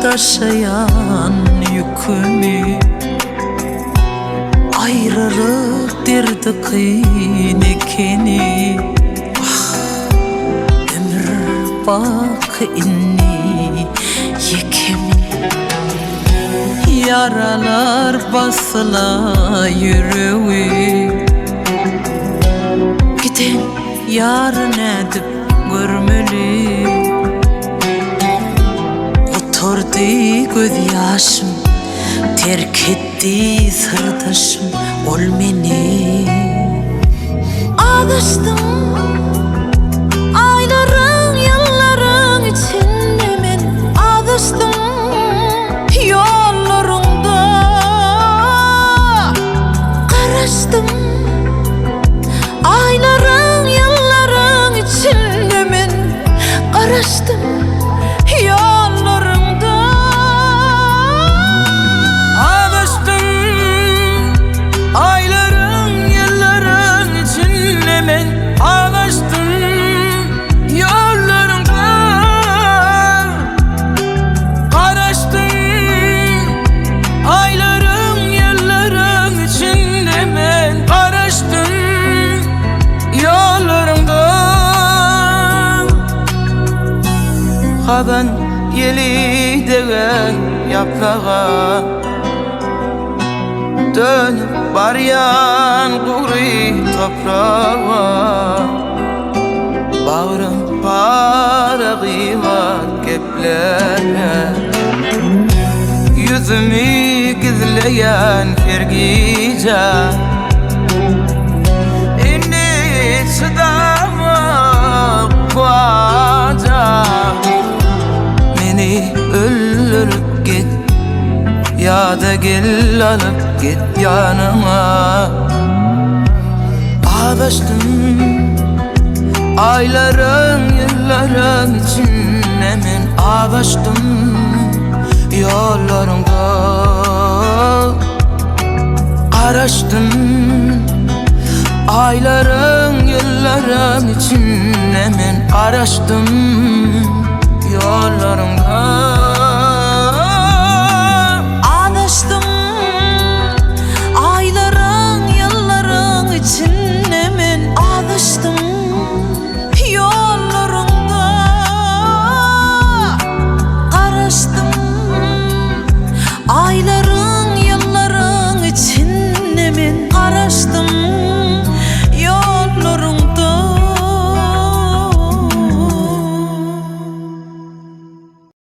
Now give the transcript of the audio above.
taşayan yükümü, ayrılık derdi kıyın ekeni. Ömür bak inni yekemi, yaralar basıla yüreği. Giden yarın edip görmeli, oturdu göz yaşım, terk etti sırdaşım ol meni. Ağlaştım ayların yılların içinde, men ağlaştım yollarında. Karıştım ayların yılların içinde, men karıştım yollarında. Ağlaştım ayların yılların içinde, men ağlaştım yollarında. Karıştım ayların yılların içinde, men karıştım yollarında. Hadan yeli degen yaprağa, dönüp baryan guri toprağa. Bağrım parağıma keplere, yüzümü gizleyen fergice. İndi çıdamak vaca, meni öldürüp git, ya da gel alıp git yanıma. Ağlaştım ayların yılların içinde, men ağlaştım yollarında. Karıştım ayların yılların içinde, men araştım yollarında. Ağlaştım ayların yılların içinde,